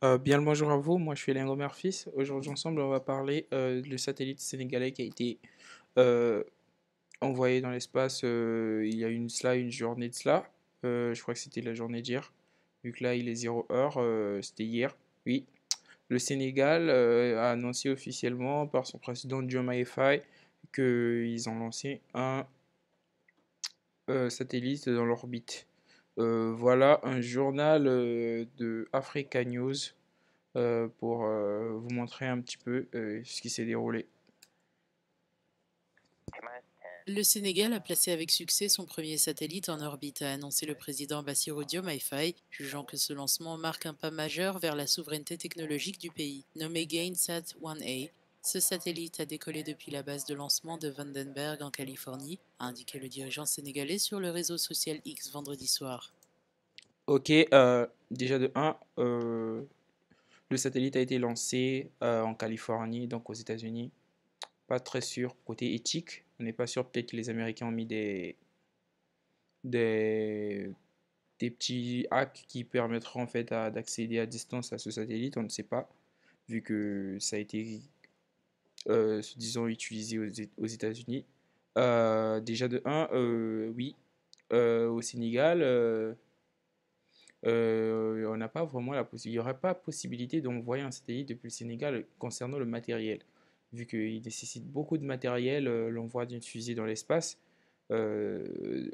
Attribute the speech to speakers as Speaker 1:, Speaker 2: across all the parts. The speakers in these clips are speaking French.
Speaker 1: Bien le bonjour à vous, moi je suis Lengo Merfis. Aujourd'hui ensemble on va parler du satellite sénégalais qui a été euh, envoyé dans l'espace il y a une journée de cela. Je crois que c'était la journée d'hier, vu que là il est 0 heure, c'était hier. Oui, le Sénégal a annoncé officiellement par son président Diomaye Faye qu'ils ont lancé un satellite dans l'orbite. Voilà un journal de Africa News pour vous montrer un petit peu ce qui s'est déroulé.
Speaker 2: Le Sénégal a placé avec succès son premier satellite en orbite, a annoncé le président Bassirou Diomaye Faye, jugeant que ce lancement marque un pas majeur vers la souveraineté technologique du pays. Nommé Gainsat 1A, ce satellite a décollé depuis la base de lancement de Vandenberg en Californie, a indiqué le dirigeant sénégalais sur le réseau social X vendredi soir.
Speaker 1: Ok, déjà de 1, le satellite a été lancé en Californie, donc aux États-Unis. Pas très sûr côté éthique. On n'est pas sûr, peut-être que les Américains ont mis des, des petits hacks qui permettront en fait d'accéder à distance à ce satellite. On ne sait pas, vu que ça a été, disons, utilisé aux États-Unis. Déjà de 1, oui, au Sénégal. On n'a pas vraiment la possibilité. Il n'y aurait pas possibilité d'envoyer un satellite depuis le Sénégal concernant le matériel, vu qu'il nécessite beaucoup de matériel, l'envoi d'une fusée dans l'espace. euh,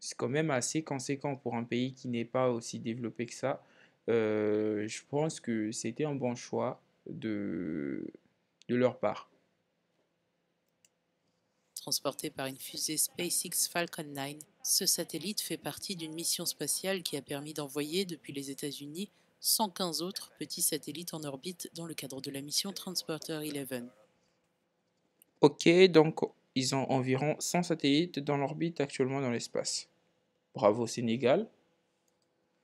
Speaker 1: c'est quand même assez conséquent pour un pays qui n'est pas aussi développé que ça. Je pense que c'était un bon choix de leur part.
Speaker 2: Transporté par une fusée SpaceX Falcon 9, ce satellite fait partie d'une mission spatiale qui a permis d'envoyer depuis les États-Unis 115 autres petits satellites en orbite dans le cadre de la mission Transporter 11.
Speaker 1: Ok, donc ils ont environ 100 satellites dans l'orbite actuellement dans l'espace. Bravo Sénégal.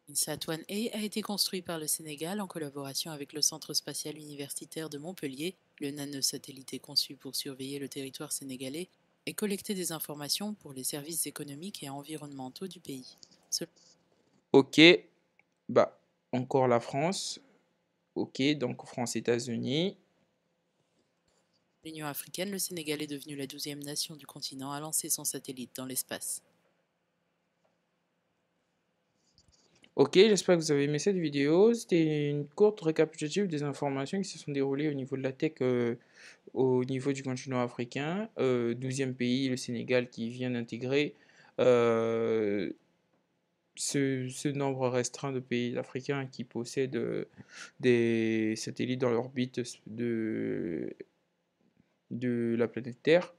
Speaker 2: INSAT 1A a été construit par le Sénégal en collaboration avec le Centre spatial universitaire de Montpellier. Le nanosatellite est conçu pour surveiller le territoire sénégalais et collecter des informations pour les services économiques et environnementaux du pays. Selon
Speaker 1: Ok, bah, encore la France. Ok, donc France-États-Unis.
Speaker 2: l'Union africaine, le Sénégal est devenu la 12e nation du continent à lancer son satellite dans l'espace.
Speaker 1: Ok, j'espère que vous avez aimé cette vidéo. C'était une courte récapitulative des informations qui se sont déroulées au niveau de la tech au niveau du continent africain. 12e pays, le Sénégal, qui vient d'intégrer euh, ce nombre restreint de pays africains qui possèdent des satellites dans l'orbite de la planète Terre.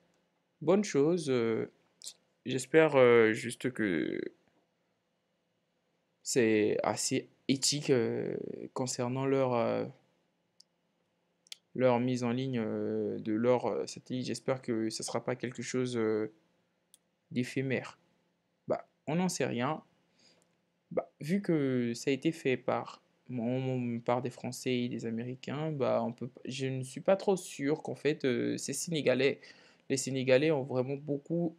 Speaker 1: Bonne chose. J'espère juste que c'est assez éthique concernant leur mise en ligne de leur satellite. J'espère que ce ne sera pas quelque chose d'éphémère. Bah, on n'en sait rien. Bah, vu que ça a été fait par des Français et des Américains, bah, je ne suis pas trop sûr qu'en fait les Sénégalais ont vraiment beaucoup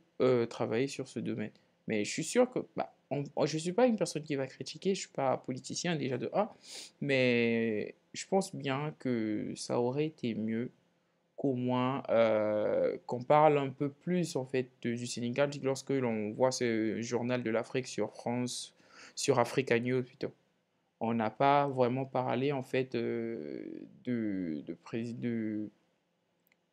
Speaker 1: travaillé sur ce domaine. Mais je suis sûr que, bah, je ne suis pas une personne qui va critiquer, je ne suis pas politicien déjà de A, mais je pense bien que ça aurait été mieux qu'au moins qu'on parle un peu plus en fait du Sénégal lorsque l'on voit ce journal de l'Afrique sur Africa News plutôt. On n'a pas vraiment parlé en fait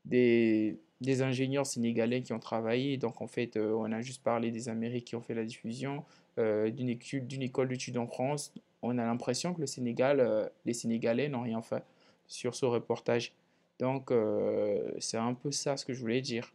Speaker 1: des ingénieurs sénégalais qui ont travaillé. Donc en fait, on a juste parlé des Amériques qui ont fait la diffusion, d'une école d'études en France. On a l'impression que les Sénégalais n'ont rien fait sur ce reportage. Donc c'est un peu ça ce que je voulais dire.